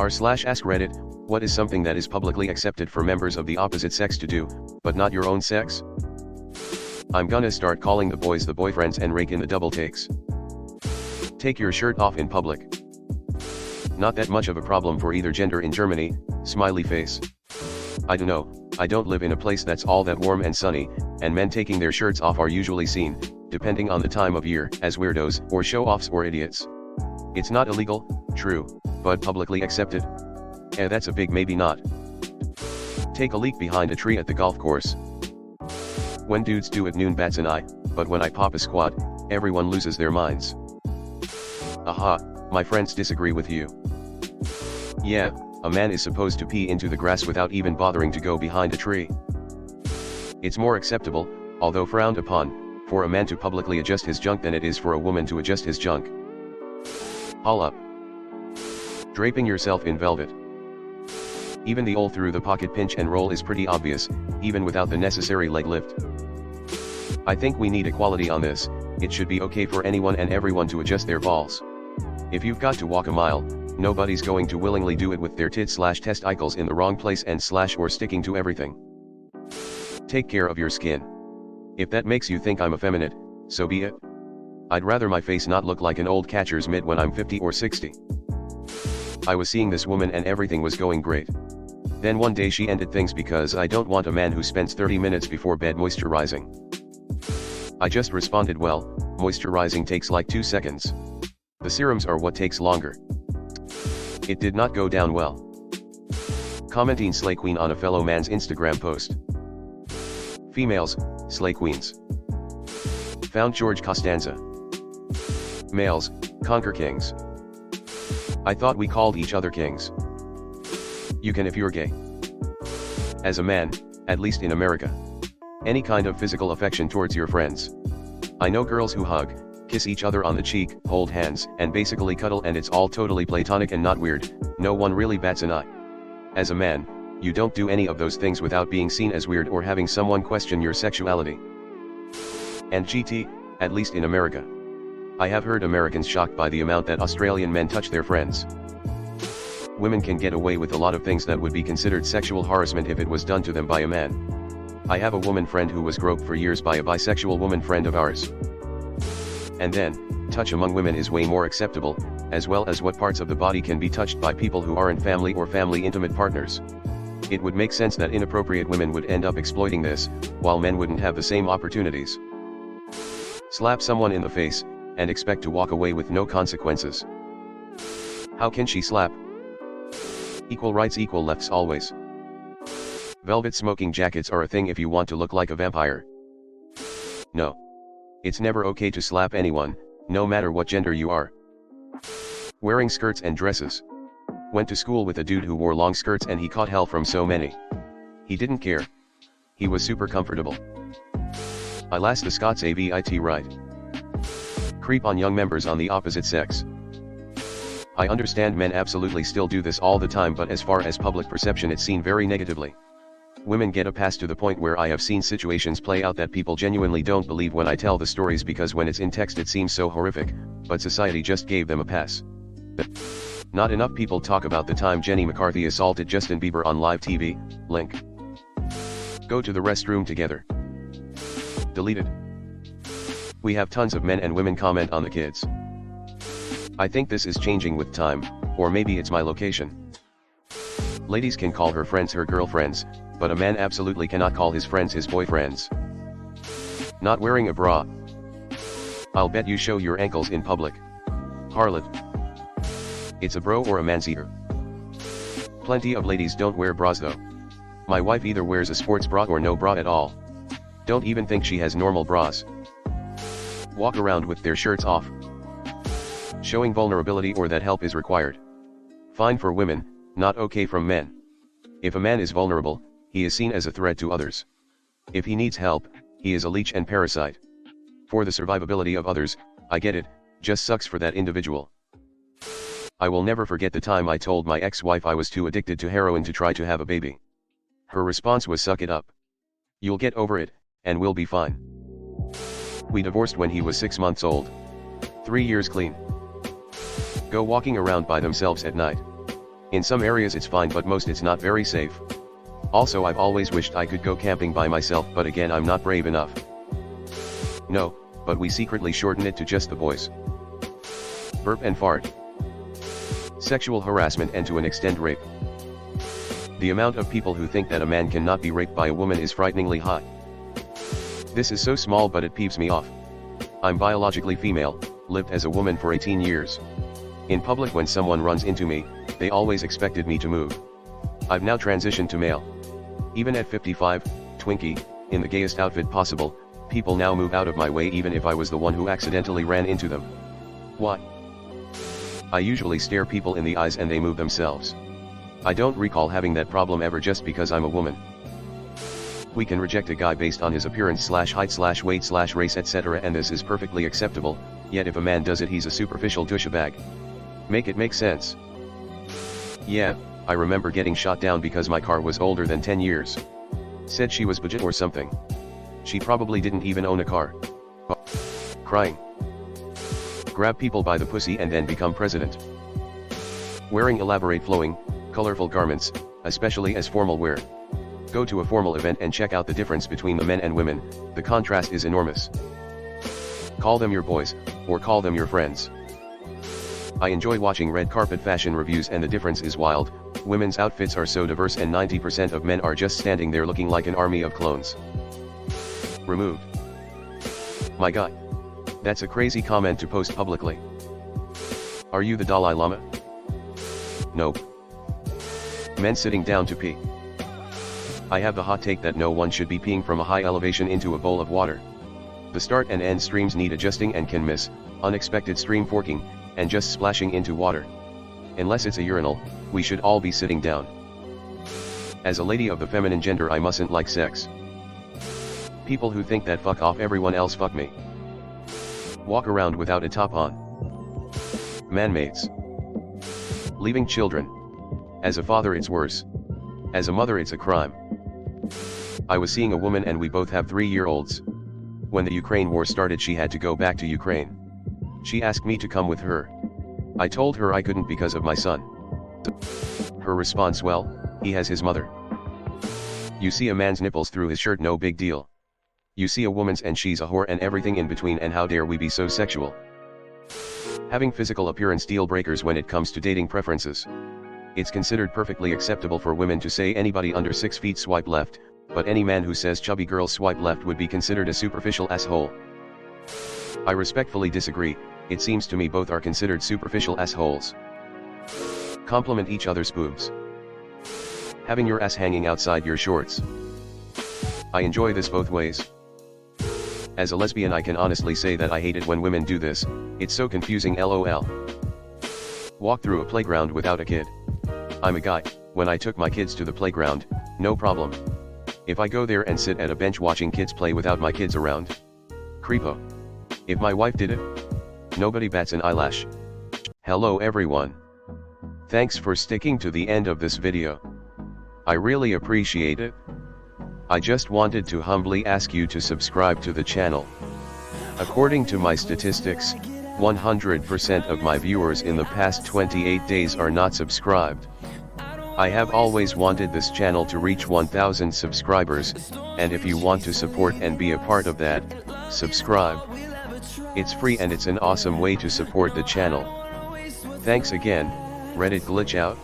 r/AskReddit, what is something that is publicly accepted for members of the opposite sex to do, but not your own sex? I'm gonna start calling the boys the boyfriends and rake in the double takes. Take your shirt off in public. Not that much of a problem for either gender in Germany, smiley face. I dunno, I don't live in a place that's all that warm and sunny, and men taking their shirts off are usually seen, depending on the time of year, as weirdos, or show-offs or idiots. It's not illegal, true, but publicly accepted? That's a big maybe not. Take a leak behind a tree at the golf course. When dudes do it noon bats an eye, but when I pop a squat, everyone loses their minds. Aha, my friends disagree with you. Yeah, a man is supposed to pee into the grass without even bothering to go behind a tree. It's more acceptable, although frowned upon, for a man to publicly adjust his junk than it is for a woman to adjust his junk. Haul up. Draping yourself in velvet. Even the old through the pocket pinch and roll is pretty obvious, even without the necessary leg lift. I think we need equality on this. It should be okay for anyone and everyone to adjust their balls. If you've got to walk a mile, nobody's going to willingly do it with their tit/testicles in the wrong place and / or sticking to everything. Take care of your skin. If that makes you think I'm effeminate, so be it. I'd rather my face not look like an old catcher's mitt when I'm 50 or 60. I was seeing this woman and everything was going great. Then one day she ended things because I don't want a man who spends 30 minutes before bed moisturizing. I just responded, well, moisturizing takes like 2 seconds. The serums are what takes longer. It did not go down well. Commenting slay queen on a fellow man's Instagram post. Females, slay queens. Found George Costanza. Males, conquer kings. I thought we called each other kings. You can if you're gay. As a man, at least in America. Any kind of physical affection towards your friends. I know girls who hug, kiss each other on the cheek, hold hands, and basically cuddle, and it's all totally platonic and not weird. No one really bats an eye. As a man, you don't do any of those things without being seen as weird or having someone question your sexuality. And GT, at least in America. I have heard Americans shocked by the amount that Australian men touch their friends. Women can get away with a lot of things that would be considered sexual harassment if it was done to them by a man. I have a woman friend who was groped for years by a bisexual woman friend of ours. And then, touch among women is way more acceptable, as well as what parts of the body can be touched by people who aren't family or family intimate partners. It would make sense that inappropriate women would end up exploiting this, while men wouldn't have the same opportunities. Slap someone in the face, and expect to walk away with no consequences. How can she slap? Equal rights, equal lefts always. Velvet smoking jackets are a thing if you want to look like a vampire. No. It's never okay to slap anyone, no matter what gender you are. Wearing skirts and dresses. Went to school with a dude who wore long skirts and he caught hell from so many. He didn't care. He was super comfortable. I last the Scots AVIT right. Creep on young members on the opposite sex. I understand men absolutely still do this all the time, but as far as public perception it's seen very negatively. Women get a pass to the point where I have seen situations play out that people genuinely don't believe when I tell the stories, because when it's in text it seems so horrific, but society just gave them a pass. Not enough people talk about the time Jenny McCarthy assaulted Justin Bieber on live TV, link. Go to the restroom together. Deleted. We have tons of men and women comment on the kids. I think this is changing with time, or maybe it's my location. Ladies can call her friends her girlfriends, but a man absolutely cannot call his friends his boyfriends. Not wearing a bra. I'll bet you show your ankles in public. Harlot. It's a bro or a man's eater. Plenty of ladies don't wear bras though. My wife either wears a sports bra or no bra at all. Don't even think she has normal bras. Walk around with their shirts off. Showing vulnerability or that help is required. Fine for women, not okay from men. If a man is vulnerable, he is seen as a threat to others. If he needs help, he is a leech and parasite. For the survivability of others, I get it, just sucks for that individual. I will never forget the time I told my ex-wife I was too addicted to heroin to try to have a baby. Her response was, suck it up. You'll get over it, and we'll be fine. We divorced when he was 6 months old. 3 years clean. Go walking around by themselves at night. In some areas it's fine, but most it's not very safe. Also, I've always wished I could go camping by myself, but again I'm not brave enough. No, but we secretly shorten it to just the boys. Burp and fart. Sexual harassment and to an extent rape. The amount of people who think that a man cannot be raped by a woman is frighteningly high. This is so small, but it peeves me off. I'm biologically female, lived as a woman for 18 years. In public, when someone runs into me, they always expected me to move. I've now transitioned to male. Even at 55, Twinkie, in the gayest outfit possible, people now move out of my way even if I was the one who accidentally ran into them. Why? I usually stare people in the eyes and they move themselves. I don't recall having that problem ever just because I'm a woman. We can reject a guy based on his appearance / height / weight / race, etc., and this is perfectly acceptable, yet if a man does it, he's a superficial douchebag. Make it make sense. Yeah, I remember getting shot down because my car was older than 10 years. Said she was budget or something. She probably didn't even own a car. Crying. Grab people by the pussy and then become president. Wearing elaborate flowing, colorful garments, especially as formal wear. Go to a formal event and check out the difference between the men and women, the contrast is enormous. Call them your boys, or call them your friends. I enjoy watching red carpet fashion reviews and the difference is wild. Women's outfits are so diverse and 90% of men are just standing there looking like an army of clones. Removed. My God. That's a crazy comment to post publicly. Are you the Dalai Lama? Nope. Men sitting down to pee. I have the hot take that no one should be peeing from a high elevation into a bowl of water. The start and end streams need adjusting and can miss, unexpected stream forking, and just splashing into water. Unless it's a urinal, we should all be sitting down. As a lady of the feminine gender, I mustn't like sex. People who think that fuck off everyone else fuck me. Walk around without a top on. Man-mates. Leaving children. As a father it's worse. As a mother it's a crime. I was seeing a woman and we both have 3-year-olds. When the Ukraine war started, she had to go back to Ukraine. She asked me to come with her. I told her I couldn't because of my son. Her response, well, he has his mother. You see a man's nipples through his shirt, no big deal. You see a woman's and she's a whore and everything in between, and how dare we be so sexual. Having physical appearance deal breakers when it comes to dating preferences. It's considered perfectly acceptable for women to say anybody under 6 feet swipe left, but any man who says chubby girls swipe left would be considered a superficial asshole. I respectfully disagree. It seems to me both are considered superficial assholes. Compliment each other's boobs. Having your ass hanging outside your shorts. I enjoy this both ways. As a lesbian, I can honestly say that I hate it when women do this. It's so confusing, lol. Walk through a playground without a kid. I'm a guy. When I took my kids to the playground, no problem. If I go there and sit at a bench watching kids play without my kids around, creepo. If my wife did it, nobody bats an eyelash. Hello everyone. Thanks for sticking to the end of this video. I really appreciate it. I just wanted to humbly ask you to subscribe to the channel. According to my statistics, 100% of my viewers in the past 28 days are not subscribed. I have always wanted this channel to reach 1000 subscribers, and if you want to support and be a part of that, subscribe. It's free and it's an awesome way to support the channel. Thanks again. Reddit glitch out.